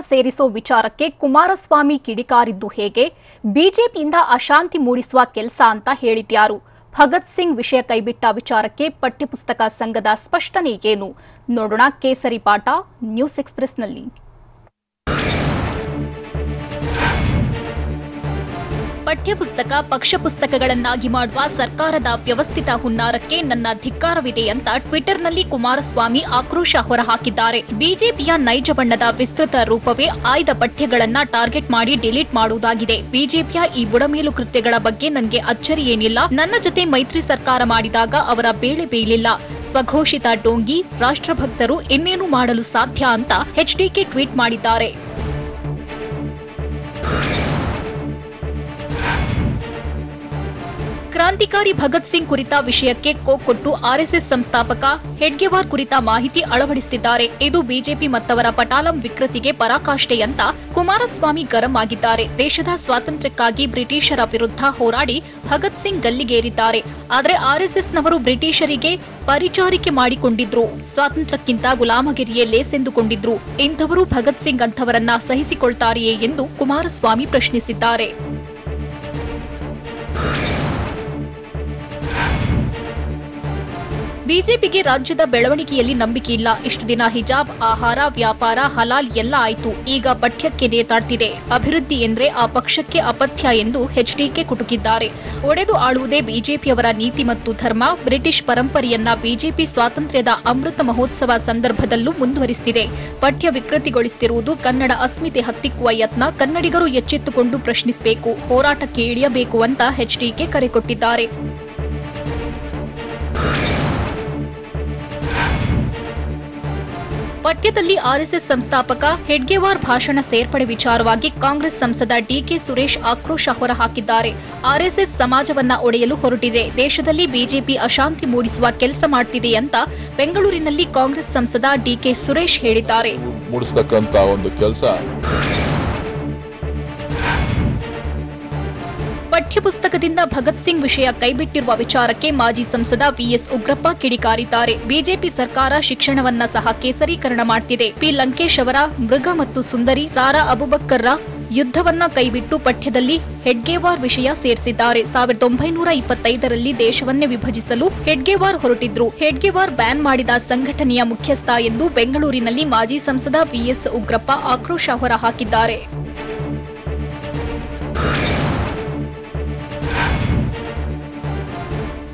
ಸೇರಿಸೋ ವಿಚಾರಕ್ಕೆ ಕುಮಾರಸ್ವಾಮಿ ಕಿಡಿಕಾರಿದ್ದು ಹೇಗೆ? ಬಿಜೆಪಿಯಿಂದ ಅಶಾಂತಿ ಮೂಡಿಸುವ ಕೆಲಸ ಅಂತ ಹೇಳಿದ್ಯಾರು? ಭಗತ್ ಸಿಂಗ್ ವಿಷಯ ಕೈಬಿಟ್ಟ ವಿಚಾರಕ್ಕೆ ಪಠ್ಯಪುಸ್ತಕ ಸಂಘದ ಸ್ಪಷ್ಟನೆ ಏನು? ನೋಡೋಣ ಕೇಸರಿ ಪಾಠ ನ್ಯೂಸ್ ಎಕ್ಸ್‌ಪ್ರೆಸ್‌ನಲ್ಲಿ. ಪಠ್ಯಪುಸ್ತಕ ಪಕ್ಷ ಪುಸ್ತಕಗಳನ್ನಾಗಿ ಮಾಡುವ ಸರ್ಕಾರದ ವ್ಯವಸ್ಥಿತ ಹುನ್ನಾರಕ್ಕೆ ನನ್ನ ಧಿಕ್ಕಾರವಿದೆ ಅಂತ ಟ್ವಿಟರ್ನಲ್ಲಿ ಕುಮಾರಸ್ವಾಮಿ ಆಕ್ರೋಶ ಹೊರಹಾಕಿದ್ದಾರೆ. ಬಿಜೆಪಿಯ ನೈಜ ಬಣ್ಣದ ವಿಸ್ತೃತ ರೂಪವೇ ಆಯ್ದ ಪಠ್ಯಗಳನ್ನ ಟಾರ್ಗೆಟ್ ಮಾಡಿ ಡಿಲೀಟ್ ಮಾಡುವುದಾಗಿದೆ. ಬಿಜೆಪಿಯ ಈ ಬುಡಮೇಲು ಕೃತ್ಯಗಳ ಬಗ್ಗೆ ನನಗೆ ಅಚ್ಚರಿ ಏನಿಲ್ಲ. ನನ್ನ ಜೊತೆ ಮೈತ್ರಿ ಸರ್ಕಾರ ಮಾಡಿದಾಗ ಅವರ ಬೇಳೆ ಬೇಯಲಿಲ್ಲ. ಸ್ವಘೋಷಿತ ಡೋಂಗಿ ರಾಷ್ಟ್ರಭಕ್ತರು ಇನ್ನೇನು ಮಾಡಲು ಸಾಧ್ಯ ಅಂತ ಎಚ್ಡಿಕೆ ಟ್ವೀಟ್ ಮಾಡಿದ್ದಾರೆ. ಕ್ರಾಂತಿಕಾರಿ ಭಗತ್ ಸಿಂಗ್ ಕುರಿತ ವಿಷಯಕ್ಕೆ ಕೊಟ್ಟು ಆರ್ಎಸ್ಎಸ್ ಸಂಸ್ಥಾಪಕ ಹೆಡ್ಗೆವಾರ್ ಕುರಿತ ಮಾಹಿತಿ ಅಳವಡಿಸುತ್ತಿದ್ದಾರೆ. ಇದು ಬಿಜೆಪಿ ಮತ್ತವರ ಪಟಾಲಂ ವಿಕೃತಿಗೆ ಪರಾಕಾಷ್ಠೆ ಅಂತ ಕುಮಾರಸ್ವಾಮಿ ಗರಂ ಆಗಿದ್ದಾರೆ. ದೇಶದ ಸ್ವಾತಂತ್ರ್ಯಕ್ಕಾಗಿ ಬ್ರಿಟಿಷರ ವಿರುದ್ಧ ಹೋರಾಡಿ ಭಗತ್ ಸಿಂಗ್ ಗಲ್ಲಿಗೇರಿದ್ದಾರೆ. ಆದರೆ ಆರ್ಎಸ್ಎಸ್ನವರು ಬ್ರಿಟಿಷರಿಗೆ ಪರಿಚಾರಿಕೆ ಮಾಡಿಕೊಂಡಿದ್ರು. ಸ್ವಾತಂತ್ರ್ಯಕ್ಕಿಂತ ಗುಲಾಮಗಿರಿಯೇ ಲೇಸೆಂದುಕೊಂಡಿದ್ರು. ಇಂಥವರು ಭಗತ್ ಸಿಂಗ್ ಅಂಥವರನ್ನ ಸಹಿಸಿಕೊಳ್ತಾರೆಯೇ ಎಂದು ಕುಮಾರಸ್ವಾಮಿ ಪ್ರಶ್ನಿಸಿದ್ದಾರೆ. ಬಿಜೆಪಿಗೆ ರಾಜ್ಯದ ಬೆಳವಣಿಗೆಯಲ್ಲಿ ನಂಬಿಕೆ ಇಲ್ಲ. ಇಷ್ಟು ದಿನ ಹಿಜಾಬ್, ಆಹಾರ, ವ್ಯಾಪಾರ, ಹಲಾಲ್ ಎಲ್ಲ ಆಯ್ತು. ಈಗ ಪಠ್ಯಕ್ಕೆ ನೇತಾಡ್ತಿದೆ. ಅಭಿವೃದ್ಧಿ ಎಂದ್ರೆ ಆ ಪಕ್ಷಕ್ಕೆ ಅಪಥ್ಯ ಎಂದು ಎಚ್ಡಿಕೆ ಕುಟುಕಿದ್ದಾರೆ. ಒಡೆದು ಆಳುವುದೇ ಬಿಜೆಪಿಯವರ ನೀತಿ ಮತ್ತು ಧರ್ಮ. ಬ್ರಿಟಿಷ್ ಪರಂಪರೆಯನ್ನ ಬಿಜೆಪಿ ಸ್ವಾತಂತ್ರ್ಯದ ಅಮೃತ ಮಹೋತ್ಸವ ಸಂದರ್ಭದಲ್ಲೂ ಮುಂದುವರಿಸುತ್ತಿದೆ. ಪಠ್ಯ ವಿಕೃತಿಗೊಳಿಸುತ್ತಿರುವುದು ಕನ್ನಡ ಅಸ್ಮಿತೆ ಹತ್ತಿಕ್ಕುವ ಯತ್ನ. ಕನ್ನಡಿಗರು ಎಚ್ಚೆತ್ತುಕೊಂಡು ಪ್ರಶ್ನಿಸಬೇಕು, ಹೋರಾಟಕ್ಕೆ ಇಳಿಯಬೇಕು ಅಂತ ಎಚ್ಡಿಕೆ ಕರೆ ಕೊಟ್ಟಿದ್ದಾರೆ. ಪಠ್ಯದಲ್ಲಿ ಆರ್ಎಸ್ಎಸ್ ಸಂಸ್ಥಾಪಕ ಹೆಡ್ಗೆವಾರ್ ಭಾಷಣ ಸೇರ್ಪಡೆ ವಿಚಾರವಾಗಿ ಕಾಂಗ್ರೆಸ್ ಸಂಸದ ಡಿಕೆ ಸುರೇಶ್ ಆಕ್ರೋಶ ಹೊರಹಾಕಿದ್ದಾರೆ. ಆರ್ಎಸ್ಎಸ್ ಸಮಾಜವನ್ನ ಒಡೆಯಲು ಹೊರಟಿದೆ. ದೇಶದಲ್ಲಿ ಬಿಜೆಪಿ ಅಶಾಂತಿ ಮೂಡಿಸುವ ಕೆಲಸ ಮಾಡ್ತಿದೆ ಅಂತ ಬೆಂಗಳೂರಿನಲ್ಲಿ ಕಾಂಗ್ರೆಸ್ ಸಂಸದ ಡಿಕೆ ಸುರೇಶ್ ಹೇಳಿದ್ದಾರೆ. ಪಠ್ಯಪುಸ್ತಕದಿಂದ ಭಗತ್ ಸಿಂಗ್ ವಿಷಯ ಕೈಬಿಟ್ಟಿರುವ ವಿಚಾರಕ್ಕೆ ಮಾಜಿ ಸಂಸದ ವಿಎಸ್ ಉಗ್ರಪ್ಪ ಕಿಡಿಕಾರಿದ್ದಾರೆ. ಬಿಜೆಪಿ ಸರ್ಕಾರ ಶಿಕ್ಷಣವನ್ನ ಸಹ ಕೇಸರೀಕರಣ ಮಾಡ್ತಿದೆ. ಪಿ ಲಂಕೇಶ್ ಅವರ ಮೃಗ ಮತ್ತು ಸುಂದರಿ, ಸಾರಾ ಅಬುಬಕ್ಕರ್ರ ಯುದ್ಧವನ್ನ ಕೈಬಿಟ್ಟು ಪಠ್ಯದಲ್ಲಿ ಹೆಡ್ಗೆವಾರ್ ವಿಷಯ ಸೇರಿಸಿದ್ದಾರೆ. 1925ರಲ್ಲಿ ದೇಶವನ್ನೇ ವಿಭಜಿಸಲು ಹೆಡ್ಗೆವಾರ್ ಹೊರಟಿದ್ರು. ಹೆಡ್ಗೆವಾರ್ ಬ್ಯಾನ್ ಮಾಡಿದ ಸಂಘಟನೆಯ ಮುಖ್ಯಸ್ಥ ಎಂದು ಬೆಂಗಳೂರಿನಲ್ಲಿ ಮಾಜಿ ಸಂಸದ ವಿಎಸ್ ಉಗ್ರಪ್ಪ ಆಕ್ರೋಶ ಹೊರಹಾಕಿದ್ದಾರೆ.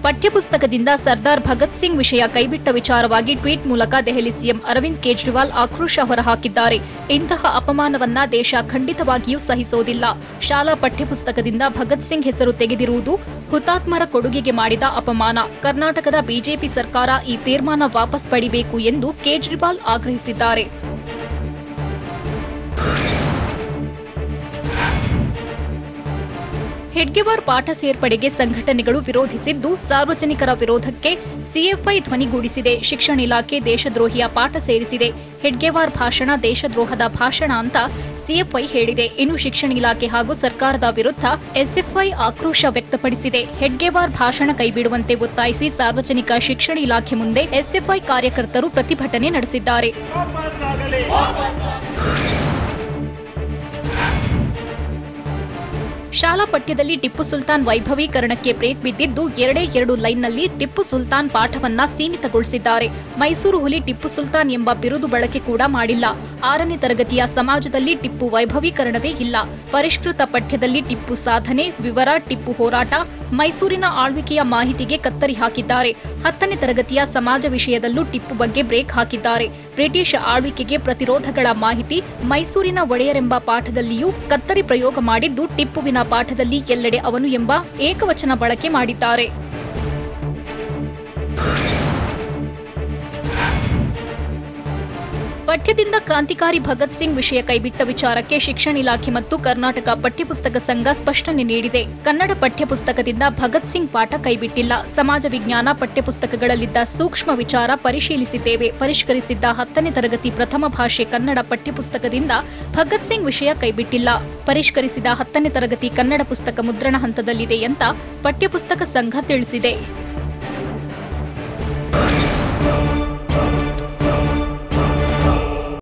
ಪಠ್ಯಪುಸ್ತಕದಿಂದ ಸರ್ದಾರ್ ಭಗತ್ ಸಿಂಗ್ ವಿಷಯ ಕೈಬಿಟ್ಟ ವಿಚಾರವಾಗಿ ಟ್ವೀಟ್ ಮೂಲಕ ದೆಹಲಿ ಸಿಎಂ ಅರವಿಂದ್ ಕೇಜ್ರಿವಾಲ್ ಆಕ್ರೋಶ ಹೊರಹಾಕಿದ್ದಾರೆ. ಇಂತಹ ಅಪಮಾನವನ್ನ ದೇಶ ಖಂಡಿತವಾಗಿಯೂ ಸಹಿಸೋದಿಲ್ಲ. ಶಾಲಾ ಪಠ್ಯಪುಸ್ತಕದಿಂದ ಭಗತ್ ಸಿಂಗ್ ಹೆಸರು ತೆಗೆದಿರುವುದು ಹುತಾತ್ಮರ ಕೊಡುಗೆಗೆ ಮಾಡಿದ ಅಪಮಾನ. ಕರ್ನಾಟಕದ ಬಿಜೆಪಿ ಸರ್ಕಾರ ಈ ತೀರ್ಮಾನ ವಾಪಸ್ ಪಡೆಯಬೇಕು ಎಂದು ಕೇಜ್ರಿವಾಲ್ ಆಗ್ರಹಿಸಿದ್ದಾರೆ. ಹೆಡ್ಗೆವಾರ್ ಪಾಠ ಸೇರ್ಪಡೆಗೆ ಸಂಘಟನೆಗಳು ವಿರೋಧಿಸಿದ್ದು, ಸಾರ್ವಜನಿಕರ ವಿರೋಧಕ್ಕೆ ಸಿಎಫ್ಐ ಧ್ವನಿಗೂಡಿಸಿದೆ. ಶಿಕ್ಷಣ ಇಲಾಖೆ ದೇಶದ್ರೋಹಿಯ ಪಾಠ ಸೇರಿಸಿದೆ. ಹೆಡ್ಗೆವಾರ್ ಭಾಷಣ ದೇಶದ್ರೋಹದ ಭಾಷಣ ಅಂತ ಸಿಎಫ್ಐ ಹೇಳಿದೆ. ಇನ್ನು ಶಿಕ್ಷಣ ಇಲಾಖೆ ಹಾಗೂ ಸರ್ಕಾರದ ವಿರುದ್ಧ ಎಸ್ಎಫ್ಐ ಆಕ್ರೋಶ ವ್ಯಕ್ತಪಡಿಸಿದೆ. ಹೆಡ್ಗೆವಾರ್ ಭಾಷಣ ಕೈಬಿಡುವಂತೆ ಒತ್ತಾಯಿಸಿ ಸಾರ್ವಜನಿಕ ಶಿಕ್ಷಣ ಇಲಾಖೆ ಮುಂದೆ ಎಸ್ಎಫ್ಐ ಕಾರ್ಯಕರ್ತರು ಪ್ರತಿಭಟನೆ ನಡೆಸಿದ್ದಾರೆ. ಶಾಲಾ ಪಠ್ಯದಲ್ಲಿ ಟಿಪ್ಪು ಸುಲ್ತಾನ್ ವೈಭವೀಕರಣಕ್ಕೆ ಬ್ರೇಕ್ ಬಿದ್ದಿದ್ದು, 2 ಲೈನ್ನಲ್ಲಿ ಟಿಪ್ಪು ಸುಲ್ತಾನ್ ಪಾಠವನ್ನ ಸೀಮಿತಗೊಳಿಸಿದ್ದಾರೆ. ಮೈಸೂರು ಹುಲಿ ಟಿಪ್ಪು ಸುಲ್ತಾನ್ ಎಂಬ ಬಿರುದು ಬಳಕೆ ಕೂಡ ಮಾಡಿಲ್ಲ. 6ನೇ ತರಗತಿಯ ಸಮಾಜದಲ್ಲಿ ಟಿಪ್ಪು ವೈಭವೀಕರಣವೇ ಇಲ್ಲ. ಪರಿಷ್ಕೃತ ಪಠ್ಯದಲ್ಲಿ ಟಿಪ್ಪು ಸಾಧನೆ, ವಿವರ, ಟಿಪ್ಪು ಹೋರಾಟ, ಮೈಸೂರಿನ ಆಳ್ವಿಕೆಯ ಮಾಹಿತಿಗೆ ಕತ್ತರಿ ಹಾಕಿದ್ದಾರೆ. 10ನೇ ತರಗತಿಯ ಸಮಾಜ ವಿಷಯದಲ್ಲೂ ಟಿಪ್ಪು ಬಗ್ಗೆ ಬ್ರೇಕ್ ಹಾಕಿದ್ದಾರೆ. ಬ್ರಿಟಿಷ್ ಆಳ್ವಿಕೆಗೆ ಪ್ರತಿರೋಧಗಳ ಮಾಹಿತಿ, ಮೈಸೂರಿನ ಒಡೆಯರೆಂಬ ಪಾಠದಲ್ಲಿಯೂ ಕತ್ತರಿ ಪ್ರಯೋಗ ಮಾಡಿದ್ದು, ಟಿಪ್ಪುವಿನ ಪಾಠದಲ್ಲಿ ಎಲ್ಲೆಡೆ ಅವನು ಎಂಬ ಏಕವಚನ ಬಳಕೆ ಮಾಡಿದ್ದಾರೆ. ಪಠ್ಯದಿಂದ ಕ್ರಾಂತಿಕಾರಿ ಭಗತ್ ಸಿಂಗ್ ವಿಷಯ ಕೈಬಿಟ್ಟ ವಿಚಾರಕ್ಕೆ ಶಿಕ್ಷಣ ಇಲಾಖೆ ಮತ್ತು ಕರ್ನಾಟಕ ಪಠ್ಯಪುಸ್ತಕ ಸಂಘ ಸ್ಪಷ್ಟನೆ ನೀಡಿದೆ. ಕನ್ನಡ ಪಠ್ಯಪುಸ್ತಕದಿಂದ ಭಗತ್ ಸಿಂಗ್ ಪಾಠ ಕೈಬಿಟ್ಟಿಲ್ಲ. ಸಮಾಜ ವಿಜ್ಞಾನ ಪಠ್ಯಪುಸ್ತಕಗಳಲ್ಲಿದ್ದ ಸೂಕ್ಷ್ಮ ವಿಚಾರ ಪರಿಶೀಲಿಸಿದ್ದೇವೆ. ಪರಿಷ್ಕರಿಸಿದ್ದ 10ನೇ ತರಗತಿ ಪ್ರಥಮ ಭಾಷೆ ಕನ್ನಡ ಪಠ್ಯಪುಸ್ತಕದಿಂದ ಭಗತ್ ಸಿಂಗ್ ವಿಷಯ ಕೈಬಿಟ್ಟಿಲ್ಲ. ಪರಿಷ್ಕರಿಸಿದ 10ನೇ ತರಗತಿ ಕನ್ನಡ ಪುಸ್ತಕ ಮುದ್ರಣ ಹಂತದಲ್ಲಿದೆ ಅಂತ ಪಠ್ಯಪುಸ್ತಕ ಸಂಘ ತಿಳಿಸಿದೆ.